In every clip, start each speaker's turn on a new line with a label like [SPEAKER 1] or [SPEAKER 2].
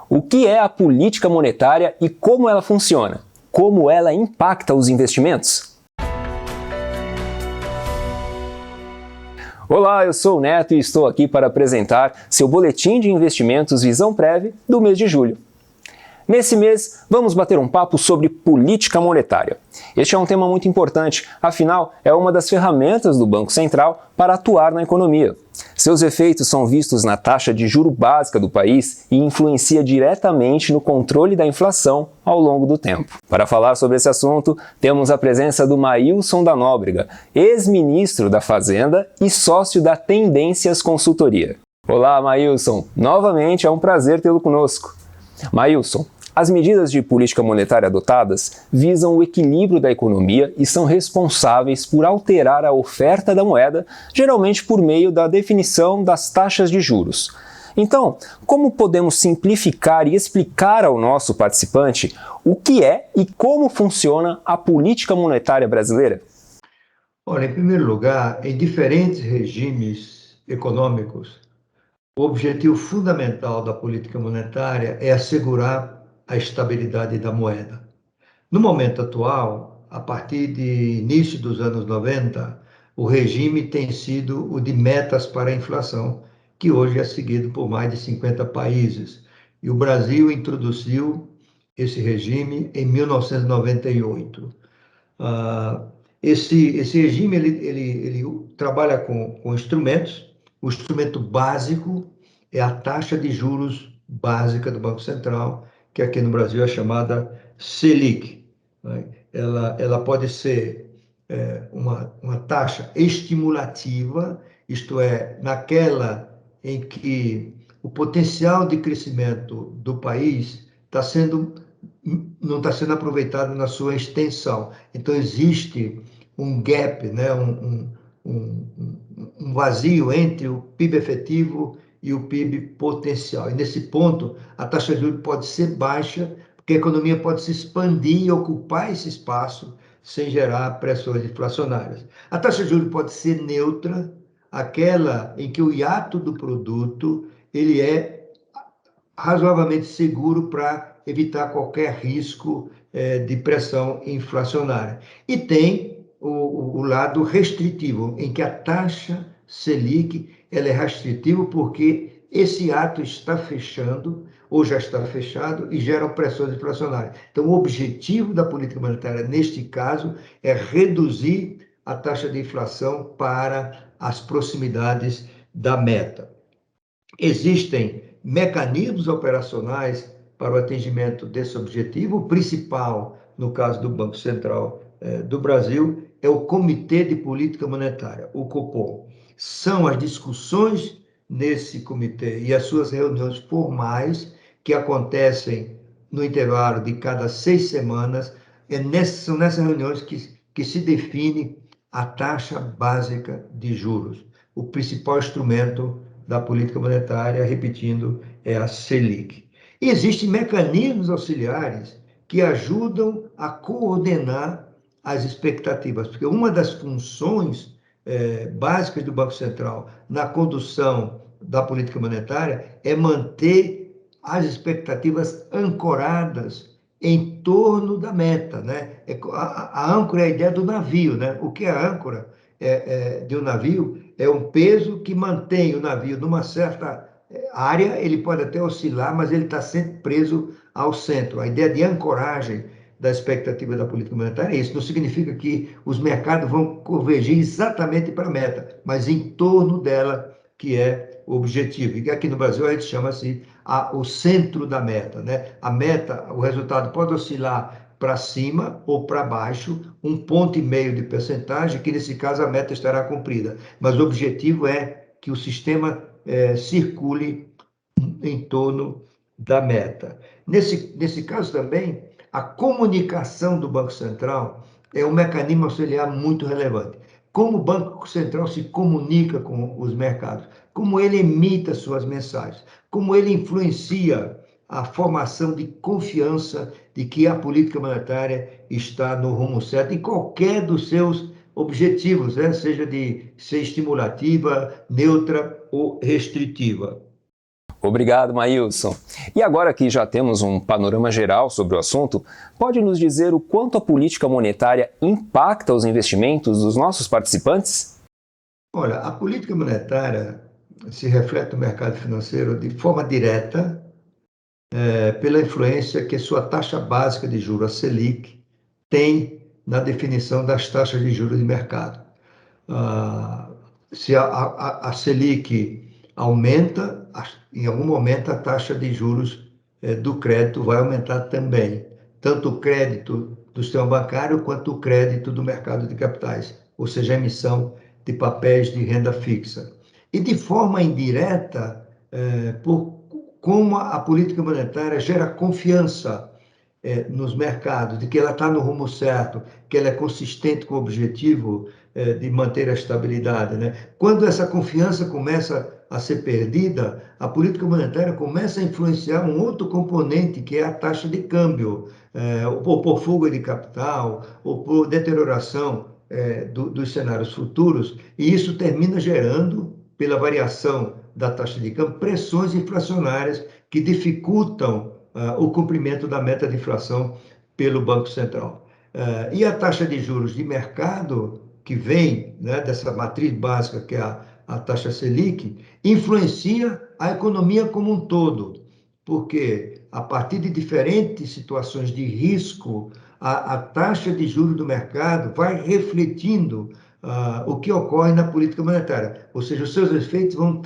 [SPEAKER 1] O que é a política monetária e como ela funciona? Como ela impacta os investimentos? Olá, eu sou o Neto e estou aqui para apresentar seu boletim de investimentos Visão Prévia do mês de julho. Nesse mês, vamos bater um papo sobre política monetária. Este é um tema muito importante, afinal, é uma das ferramentas do Banco Central para atuar na economia. Seus efeitos são vistos na taxa de juro básica do país e influencia diretamente no controle da inflação ao longo do tempo. Para falar sobre esse assunto, temos a presença do Maílson da Nóbrega, ex-ministro da Fazenda e sócio da Tendências Consultoria. Olá, Maílson! Novamente é um prazer tê-lo conosco. Maílson, as medidas de política monetária adotadas visam o equilíbrio da economia e são responsáveis por alterar a oferta da moeda, geralmente por meio da definição das taxas de juros. Então, como podemos simplificar e explicar ao nosso participante o que é e como funciona a política monetária brasileira?
[SPEAKER 2] Olha, em primeiro lugar, em diferentes regimes econômicos, o objetivo fundamental da política monetária é assegurar a estabilidade da moeda. No momento atual, a partir de início dos anos 90, o regime tem sido o de metas para a inflação, que hoje é seguido por mais de 50 países. E o Brasil introduziu esse regime em 1998. Esse regime ele trabalha com instrumentos. O instrumento básico é a taxa de juros básica do Banco Central, que aqui no Brasil é chamada Selic. Né? Ela pode ser uma taxa estimulativa, isto é, naquela em que o potencial de crescimento do país não está sendo aproveitado na sua extensão. Então, existe um gap, né? um vazio entre o PIB efetivo e o PIB potencial. E nesse ponto, a taxa de juros pode ser baixa, porque a economia pode se expandir e ocupar esse espaço sem gerar pressões inflacionárias. A taxa de juros pode ser neutra, aquela em que o hiato do produto ele é razoavelmente seguro para evitar qualquer risco de pressão inflacionária. E tem o lado restritivo, em que a taxa Selic ela é restritiva porque esse ato está fechando ou já está fechado e geram pressões inflacionárias. Então, o objetivo da política monetária, neste caso, é reduzir a taxa de inflação para as proximidades da meta. Existem mecanismos operacionais para o atingimento desse objetivo. O principal, no caso do Banco Central do Brasil, é o Comitê de Política Monetária, o Copom. São as discussões nesse comitê e as suas reuniões formais que acontecem no intervalo de cada 6 semanas. São nessas reuniões que se define a taxa básica de juros, o principal instrumento da política monetária, repetindo, é a Selic. E existem mecanismos auxiliares que ajudam a coordenar as expectativas, porque uma das funções básicas do Banco Central na condução da política monetária é manter as expectativas ancoradas em torno da meta, né? A âncora é a ideia do navio, né? O que é a âncora de um navio? É um peso que mantém o navio numa certa área, ele pode até oscilar, mas ele está sempre preso ao centro. A ideia de ancoragem da expectativa da política monetária é isso. Não significa que os mercados vão convergir exatamente para a meta, mas em torno dela, que é o objetivo. E aqui no Brasil a gente chama assim o centro da meta, né? A meta, o resultado pode oscilar para cima ou para baixo, 1,5 ponto de percentagem, que nesse caso a meta estará cumprida. Mas o objetivo é que o sistema circule em torno da meta. Nesse caso também, a comunicação do Banco Central é um mecanismo auxiliar muito relevante. Como o Banco Central se comunica com os mercados, como ele emite suas mensagens, como ele influencia a formação de confiança de que a política monetária está no rumo certo em qualquer dos seus objetivos, né? Seja de ser estimulativa, neutra ou restritiva.
[SPEAKER 1] Obrigado, Maílson. E agora que já temos um panorama geral sobre o assunto, pode nos dizer o quanto a política monetária impacta os investimentos dos nossos participantes?
[SPEAKER 2] Olha, a política monetária se reflete no mercado financeiro de forma direta, pela influência que sua taxa básica de juros, a Selic, tem na definição das taxas de juros de mercado. Se a Selic aumenta, em algum momento a taxa de juros do crédito vai aumentar também, tanto o crédito do sistema bancário quanto o crédito do mercado de capitais, ou seja, a emissão de papéis de renda fixa. E de forma indireta, como a política monetária gera confiança nos mercados, de que ela está no rumo certo, que ela é consistente com o objetivo de manter a estabilidade, né? Quando essa confiança começa a ser perdida, a política monetária começa a influenciar um outro componente, que é a taxa de câmbio, ou por fuga de capital, ou por deterioração dos cenários futuros, e isso termina gerando, pela variação da taxa de câmbio, pressões inflacionárias que dificultam o cumprimento da meta de inflação pelo Banco Central. E a taxa de juros de mercado, que vem, né, dessa matriz básica, que é a taxa Selic, influencia a economia como um todo, porque a partir de diferentes situações de risco, a taxa de juros do mercado vai refletindo o que ocorre na política monetária, ou seja, os seus efeitos vão sendo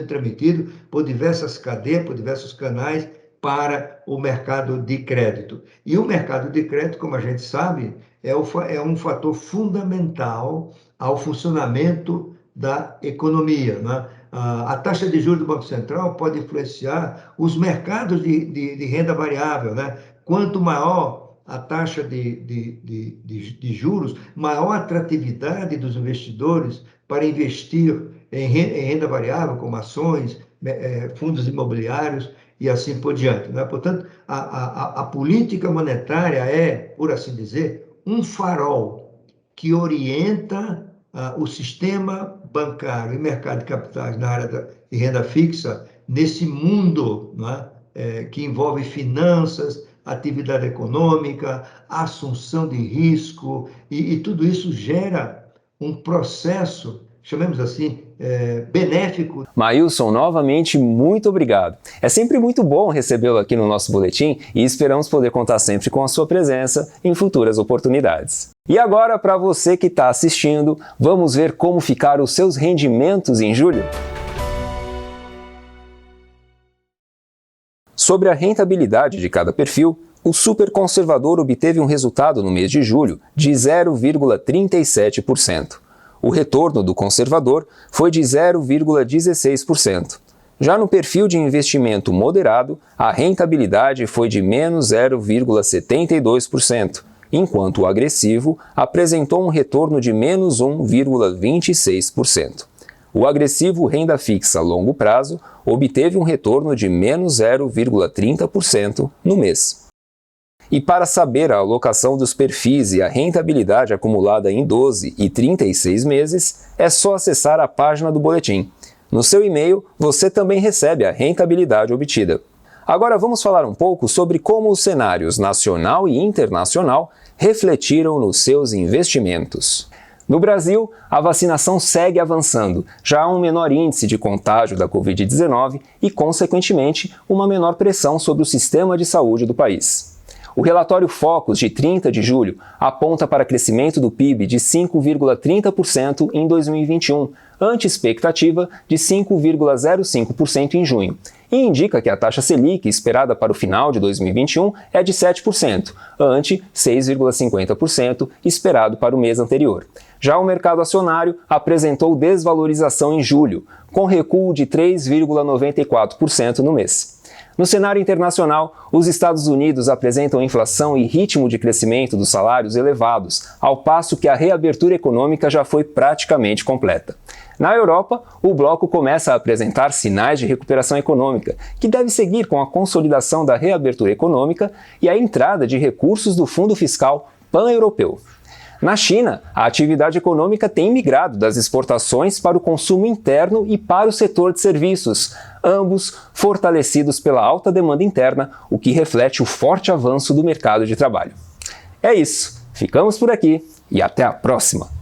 [SPEAKER 2] transmitidos por diversas cadeias, por diversos canais para o mercado de crédito. E o mercado de crédito, como a gente sabe, é um fator fundamental ao funcionamento da economia, né? A taxa de juros do Banco Central pode influenciar os mercados de renda variável, né? Quanto maior a taxa de juros, maior a atratividade dos investidores para investir em renda variável, como ações, fundos imobiliários e assim por diante, né? Portanto, a política monetária é, por assim dizer, um farol que orienta o sistema bancário e mercado de capitais na área de renda fixa, nesse mundo, né, que envolve finanças, atividade econômica, assunção de risco, e tudo isso gera um processo, chamemos assim, benéfico.
[SPEAKER 1] Maílson, novamente, muito obrigado. É sempre muito bom recebê-lo aqui no nosso boletim e esperamos poder contar sempre com a sua presença em futuras oportunidades. E agora, para você que está assistindo, vamos ver como ficaram os seus rendimentos em julho? Sobre a rentabilidade de cada perfil, o superconservador obteve um resultado no mês de julho de 0,37%. O retorno do conservador foi de 0,16%. Já no perfil de investimento moderado, a rentabilidade foi de menos 0,72%, enquanto o agressivo apresentou um retorno de menos 1,26%. O agressivo renda fixa a longo prazo obteve um retorno de menos 0,30% no mês. E para saber a alocação dos perfis e a rentabilidade acumulada em 12 e 36 meses, é só acessar a página do boletim. No seu e-mail, você também recebe a rentabilidade obtida. Agora vamos falar um pouco sobre como os cenários nacional e internacional refletiram nos seus investimentos. No Brasil, a vacinação segue avançando, já há um menor índice de contágio da Covid-19 e, consequentemente, uma menor pressão sobre o sistema de saúde do país. O relatório Focus de 30 de julho aponta para crescimento do PIB de 5,30% em 2021, ante expectativa de 5,05% em junho, e indica que a taxa Selic esperada para o final de 2021 é de 7%, ante 6,50% esperado para o mês anterior. Já o mercado acionário apresentou desvalorização em julho, com recuo de 3,94% no mês. No cenário internacional, os Estados Unidos apresentam inflação e ritmo de crescimento dos salários elevados, ao passo que a reabertura econômica já foi praticamente completa. Na Europa, o bloco começa a apresentar sinais de recuperação econômica, que deve seguir com a consolidação da reabertura econômica e a entrada de recursos do Fundo Fiscal Pan-Europeu. Na China, a atividade econômica tem migrado das exportações para o consumo interno e para o setor de serviços, ambos fortalecidos pela alta demanda interna, o que reflete o forte avanço do mercado de trabalho. É isso, ficamos por aqui e até a próxima!